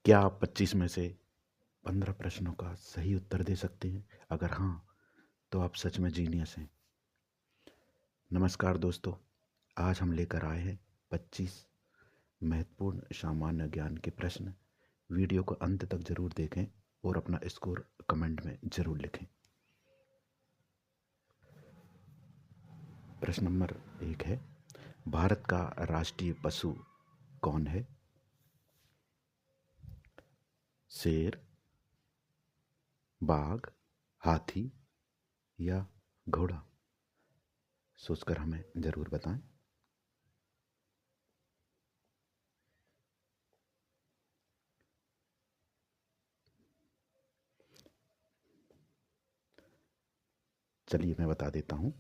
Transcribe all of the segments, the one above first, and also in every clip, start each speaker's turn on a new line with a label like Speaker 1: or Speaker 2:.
Speaker 1: क्या आप 25 में से 15 प्रश्नों का सही उत्तर दे सकते हैं? अगर हाँ, तो आप सच में जीनियस हैं। नमस्कार दोस्तों, आज हम लेकर आए हैं 25 महत्वपूर्ण सामान्य ज्ञान के प्रश्न। वीडियो को अंत तक जरूर देखें और अपना स्कोर कमेंट में जरूर लिखें। प्रश्न नंबर 1 है, भारत का राष्ट्रीय पशु कौन है? शेर, बाघ, हाथी या घोड़ा? सोचकर हमें जरूर बताएं। चलिए मैं बता देता हूँ।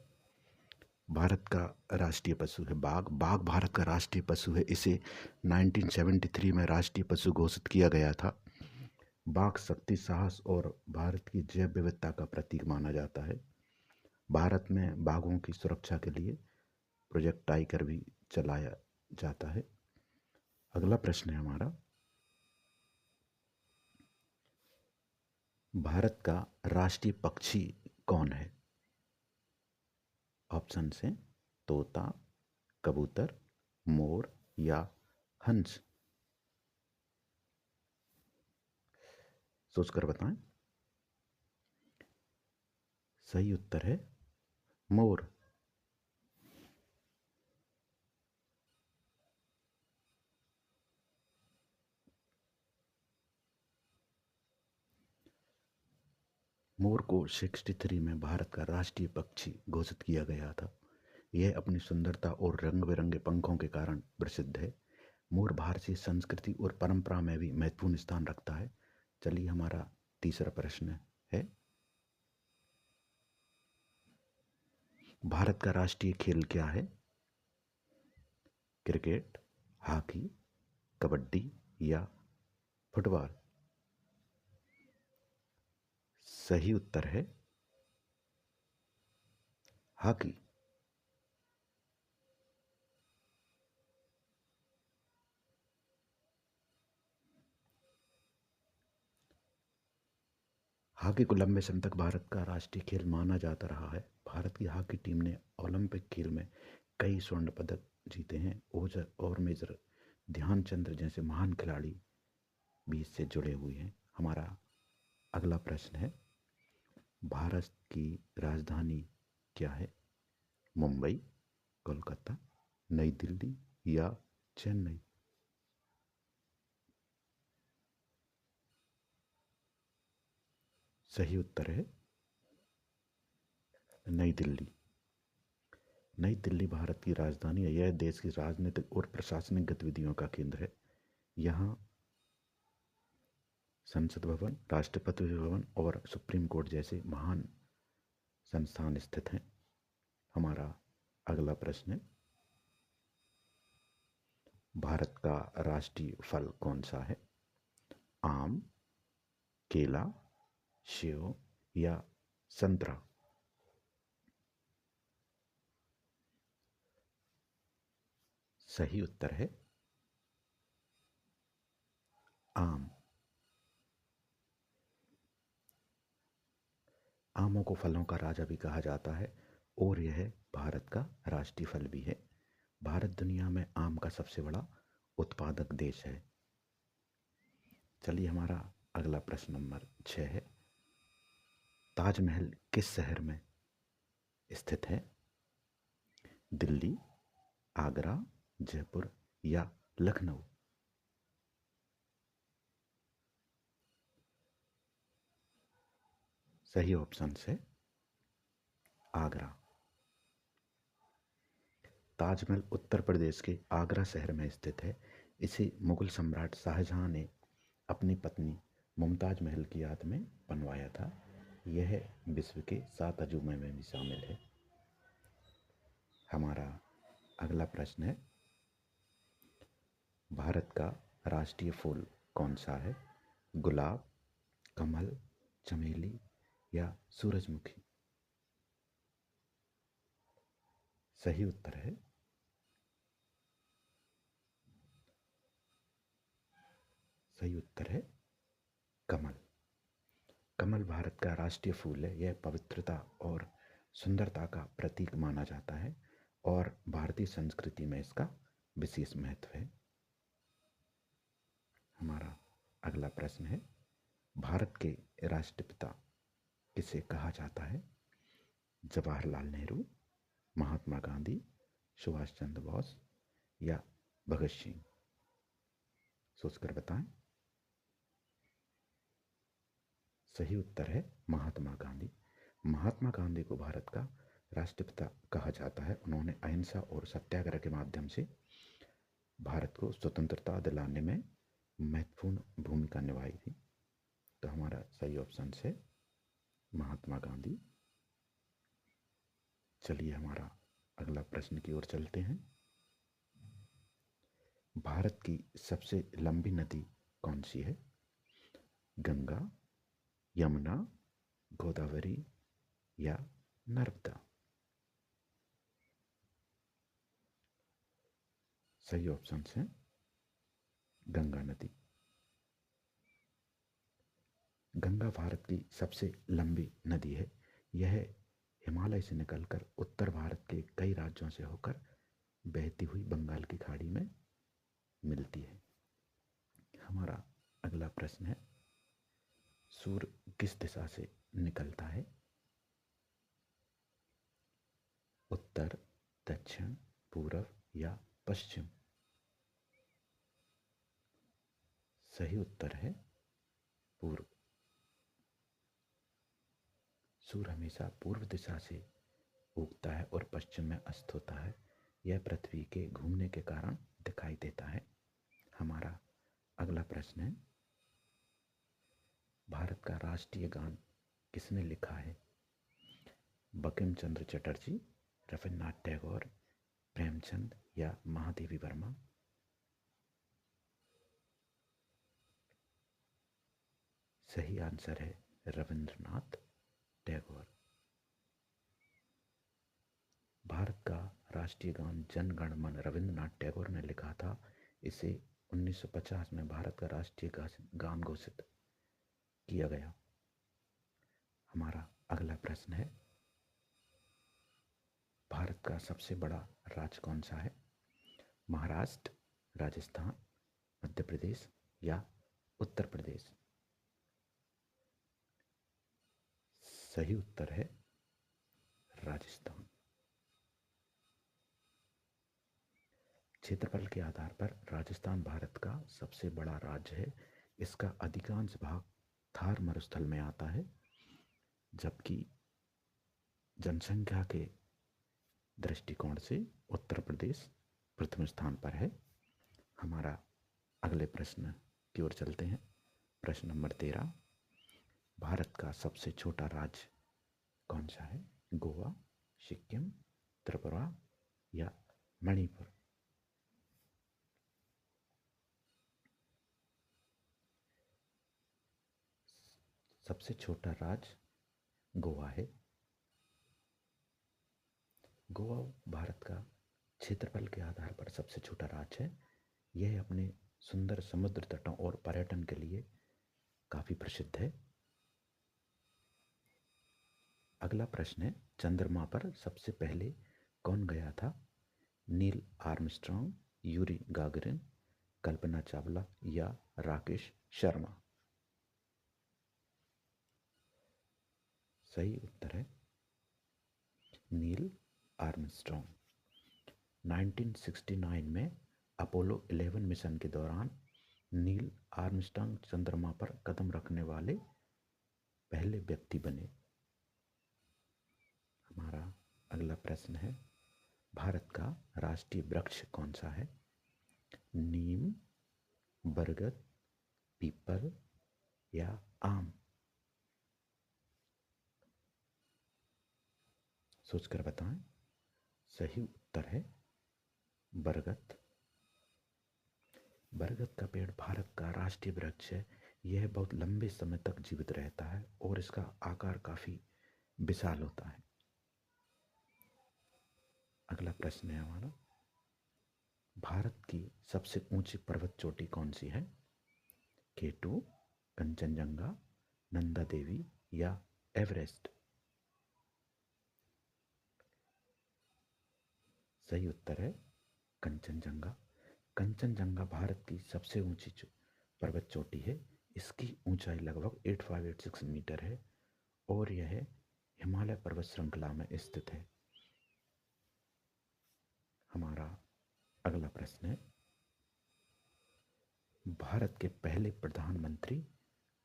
Speaker 1: भारत का राष्ट्रीय पशु है बाघ। बाघ भारत का राष्ट्रीय पशु है। इसे 1973 में राष्ट्रीय पशु घोषित किया गया था। बाघ शक्ति, साहस और भारत की जैव विविधता का प्रतीक माना जाता है। भारत में बाघों की सुरक्षा के लिए प्रोजेक्ट टाइगर भी चलाया जाता है। अगला प्रश्न है हमारा, भारत का राष्ट्रीय पक्षी कौन है? ऑप्शन है तोता, कबूतर, मोर या हंस। सोचकर बताएं। सही उत्तर है मोर। मोर को 63 में भारत का राष्ट्रीय पक्षी घोषित किया गया था। यह अपनी सुंदरता और रंग बिरंगे पंखों के कारण प्रसिद्ध है। मोर भारतीय संस्कृति और परंपरा में भी महत्वपूर्ण स्थान रखता है। चलिए हमारा तीसरा प्रश्न है, भारत का राष्ट्रीय खेल क्या है? क्रिकेट, हॉकी, कबड्डी या फुटबॉल? सही उत्तर है हॉकी। हॉकी को लंबे समय तक भारत का राष्ट्रीय खेल माना जाता रहा है। भारत की हॉकी टीम ने ओलंपिक खेल में कई स्वर्ण पदक जीते हैं। ओजर और मेजर ध्यानचंद जैसे महान खिलाड़ी भी इससे जुड़े हुए हैं। हमारा अगला प्रश्न है, भारत की राजधानी क्या है? मुंबई, कोलकाता, नई दिल्ली या चेन्नई? सही उत्तर है नई दिल्ली। नई दिल्ली भारत की राजधानी है। यह देश की राजनीतिक और प्रशासनिक गतिविधियों का केंद्र है। यहाँ संसद भवन, राष्ट्रपति भवन और सुप्रीम कोर्ट जैसे महान संस्थान स्थित हैं। हमारा अगला प्रश्न है, भारत का राष्ट्रीय फल कौन सा है? आम, केला, सेब या संतरा? सही उत्तर है आम। आमों को फलों का राजा भी कहा जाता है और यह भारत का राष्ट्रीय फल भी है। भारत दुनिया में आम का सबसे बड़ा उत्पादक देश है। चलिए हमारा अगला प्रश्न नंबर 6 है, ताजमहल किस शहर में स्थित है? दिल्ली, आगरा, जयपुर या लखनऊ? सही ऑप्शन है आगरा। ताजमहल उत्तर प्रदेश के आगरा शहर में स्थित है। इसे मुगल सम्राट शाहजहां ने अपनी पत्नी मुमताज महल की याद में बनवाया था। यह विश्व के 7 अजूबे में भी शामिल है। हमारा अगला प्रश्न है, भारत का राष्ट्रीय फूल कौन सा है? गुलाब, कमल, चमेली या सूरजमुखी? सही उत्तर है सही उत्तर है कमल। कमल भारत का राष्ट्रीय फूल है। यह पवित्रता और सुंदरता का प्रतीक माना जाता है और भारतीय संस्कृति में इसका विशेष महत्व है। हमारा अगला प्रश्न है, भारत के राष्ट्रपिता किसे कहा जाता है? जवाहरलाल नेहरू, महात्मा गांधी, सुभाष चंद्र बोस या भगत सिंह? सोचकर बताएं। सही उत्तर है महात्मा गांधी। महात्मा गांधी को भारत का राष्ट्रपिता कहा जाता है। उन्होंने अहिंसा और सत्याग्रह के माध्यम से भारत को स्वतंत्रता दिलाने में महत्वपूर्ण भूमिका निभाई थी। तो हमारा सही ऑप्शन है महात्मा गांधी। चलिए हमारा अगला प्रश्न की ओर चलते हैं। भारत की सबसे लंबी नदी कौन सी है? गंगा, यमुना, गोदावरी या नर्मदा? सही ऑप्शन है गंगा नदी। गंगा भारत की सबसे लंबी नदी है। यह हिमालय से निकलकर उत्तर भारत के कई राज्यों से होकर बहती हुई बंगाल की खाड़ी में मिलती है। हमारा अगला प्रश्न है, सूर्य किस दिशा से निकलता है? उत्तर, दक्षिण, पूर्व या पश्चिम? सही उत्तर है पूर्व। सूर्य हमेशा पूर्व दिशा से उगता है और पश्चिम में अस्त होता है। यह पृथ्वी के घूमने के कारण दिखाई देता है। हमारा अगला प्रश्न है, भारत का राष्ट्रीय गान किसने लिखा है? बंकिम चंद्र चटर्जी, रविन्द्रनाथ टैगोर, प्रेमचंद या महादेवी वर्मा? सही आंसर है रविन्द्रनाथ टैगोर। भारत का राष्ट्रीय गान जन गण मन रविन्द्रनाथ टैगोर ने लिखा था। इसे 1950 में भारत का राष्ट्रीय गान घोषित किया गया। हमारा अगला प्रश्न है, भारत का सबसे बड़ा राज्य कौन सा है? महाराष्ट्र, राजस्थान, मध्य प्रदेश या उत्तर प्रदेश? सही उत्तर है राजस्थान। क्षेत्रफल के आधार पर राजस्थान भारत का सबसे बड़ा राज्य है। इसका अधिकांश भाग थार मरुस्थल में आता है, जबकि जनसंख्या के दृष्टिकोण से उत्तर प्रदेश प्रथम स्थान पर है। हमारा अगले प्रश्न की ओर चलते हैं। प्रश्न नंबर 13, भारत का सबसे छोटा राज्य कौन सा है? गोवा, सिक्किम, त्रिपुरा या मणिपुर? सबसे छोटा राज्य गोवा है। गोवा भारत का क्षेत्रफल के आधार पर सबसे छोटा राज्य है। यह अपने सुंदर समुद्र तटों और पर्यटन के लिए काफी प्रसिद्ध है। अगला प्रश्न है, चंद्रमा पर सबसे पहले कौन गया था? Neil Armstrong, Yuri Gagarin, Kalpana Chawla या राकेश शर्मा? सही उत्तर है नील आर्मस्ट्रॉन्ग। 1969 में अपोलो 11 मिशन के दौरान नील आर्मस्ट्रॉन्ग चंद्रमा पर कदम रखने वाले पहले व्यक्ति बने। हमारा अगला प्रश्न है, भारत का राष्ट्रीय वृक्ष कौन सा है? नीम, बरगद, पीपल या आम? सोचकर बताएं। सही उत्तर है बरगद। बरगद का पेड़ भारत का राष्ट्रीय वृक्ष है। यह बहुत लंबे समय तक जीवित रहता है और इसका आकार काफी विशाल होता है। अगला प्रश्न है हमारा, भारत की सबसे ऊंची पर्वत चोटी कौन सी है? K2, कंचनजंगा, नंदा देवी या एवरेस्ट? सही उत्तर है कंचनजंगा। कंचनजंगा भारत की सबसे ऊंची पर्वत चोटी है। इसकी ऊंचाई लगभग 8586 मीटर है और यह हिमालय पर्वत श्रृंखला में स्थित है। हमारा अगला प्रश्न है, भारत के पहले प्रधानमंत्री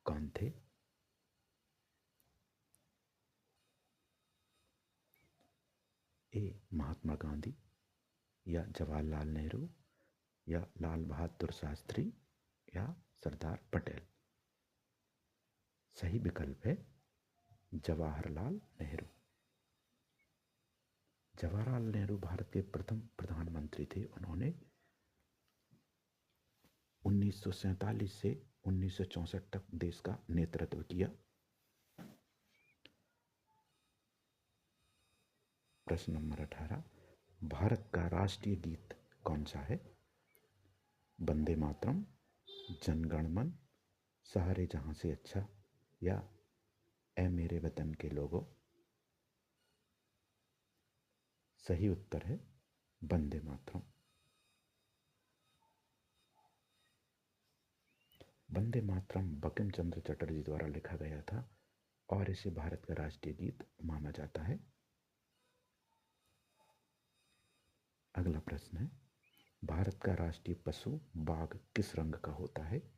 Speaker 1: कौन थे? ए महात्मा गांधी या जवाहरलाल नेहरू या लाल बहादुर शास्त्री या सरदार पटेल? सही विकल्प है जवाहरलाल नेहरू। जवाहरलाल नेहरू भारत के प्रथम प्रधानमंत्री थे। उन्होंने 1947 से 1964 तक देश का नेतृत्व किया। प्रश्न नंबर 18, भारत का राष्ट्रीय गीत कौन सा है? वंदे मातरम, जनगण मन, सारे जहां से अच्छा या ए मेरे वतन के लोगों? सही उत्तर है वंदे मातरम। वंदे मातरम बंकिम चंद्र चटर्जी द्वारा लिखा गया था और इसे भारत का राष्ट्रीय गीत माना जाता है। अगला प्रश्न है, भारत का राष्ट्रीय पशु बाघ किस रंग का होता है?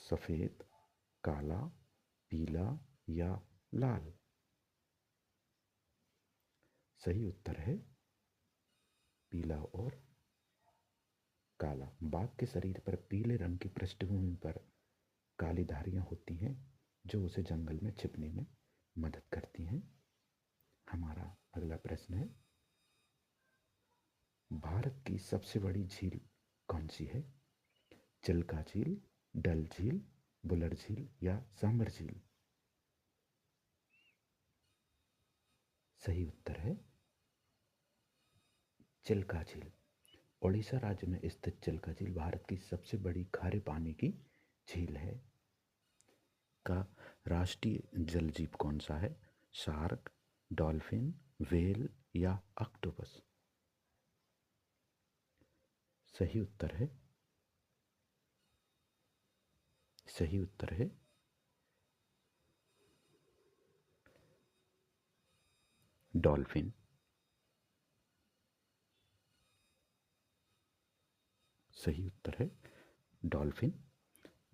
Speaker 1: सफेद, काला, पीला या लाल? सही उत्तर है पीला और काला। बाघ के शरीर पर पीले रंग की पृष्ठभूमि पर काली धारियां होती हैं जो उसे जंगल में छिपने में मदद करती हैं। हमारा अगला प्रश्न है, भारत की सबसे बड़ी झील कौन सी है? चिल्का झील, डल झील, बुलर झील या सांबर झील? सही उत्तर है चिल्का झील। ओडिशा राज्य में स्थित चिल्का झील भारत की सबसे बड़ी खारे पानी की झील है। का राष्ट्रीय जल जीव कौन सा है? शार्क, डॉल्फिन, व्हेल या ऑक्टोपस? सही उत्तर है डॉल्फिन। सही उत्तर है डॉल्फिन।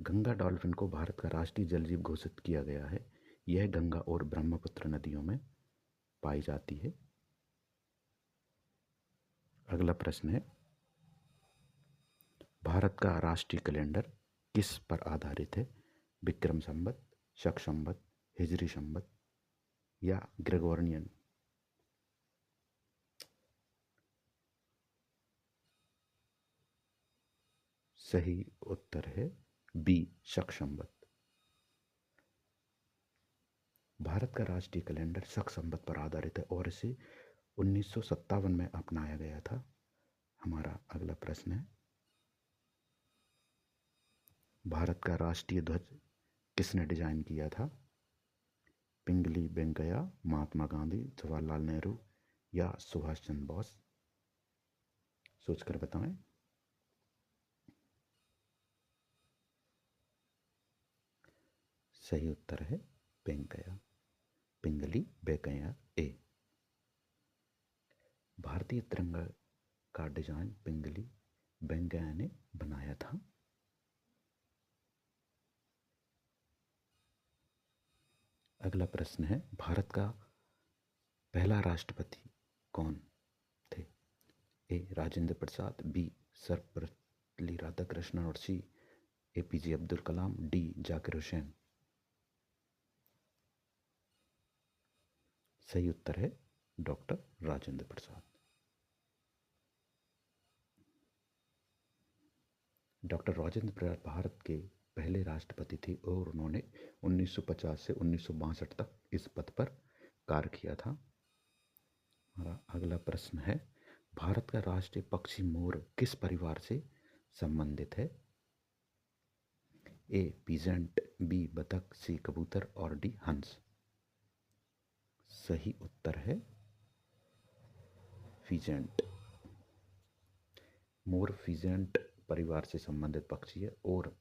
Speaker 1: गंगा डॉल्फिन को भारत का राष्ट्रीय जल जीव घोषित किया गया है। यह गंगा और ब्रह्मपुत्र नदियों में पाई जाती है। अगला प्रश्न है, भारत का राष्ट्रीय कैलेंडर किस पर आधारित है? विक्रम संवत, शक संवत, हिजरी संवत या ग्रेगोरियन? सही उत्तर है बी शक संवत। भारत का राष्ट्रीय कैलेंडर शक संवत पर आधारित है और इसे 1957 में अपनाया गया था। हमारा अगला प्रश्न है, भारत का राष्ट्रीय ध्वज किसने डिजाइन किया था? पिंगली वेंकैया, महात्मा गांधी, जवाहरलाल नेहरू या सुभाष चंद्र बोस? सोचकर बताएं। सही उत्तर है वेंकैया, पिंगली वेंकैया ए। भारतीय तिरंगा का डिजाइन पिंगली वेंकैया ने बनाया था। अगला प्रश्न है, भारत का पहला राष्ट्रपति कौन थे? ए राजेंद्र प्रसाद, बी सर्वपल्ली राधाकृष्णन और सी एपीजे अब्दुल कलाम, डी जाकिर हुसैन? सही उत्तर है डॉक्टर राजेंद्र प्रसाद। डॉक्टर राजेंद्र प्रसाद भारत के पहले राष्ट्रपति थे और उन्होंने 1950 से 1962 तक इस पद पर कार्य किया था। हमारा अगला प्रश्न है, भारत का राष्ट्रीय पक्षी मोर किस परिवार से संबंधित है? ए पीजेंट, बी बतख, सी कबूतर और डी हंस। सही उत्तर है फीजेंट। मोर फीजेंट परिवार से संबंधित पक्षी है और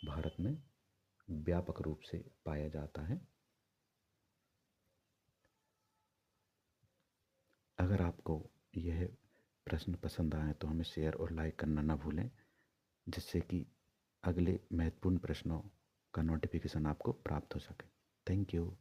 Speaker 1: भारत में व्यापक रूप से पाया जाता है। अगर आपको यह प्रश्न पसंद आए तो हमें शेयर और लाइक करना ना भूलें, जिससे कि अगले महत्वपूर्ण प्रश्नों का नोटिफिकेशन आपको प्राप्त हो सके। Thank you.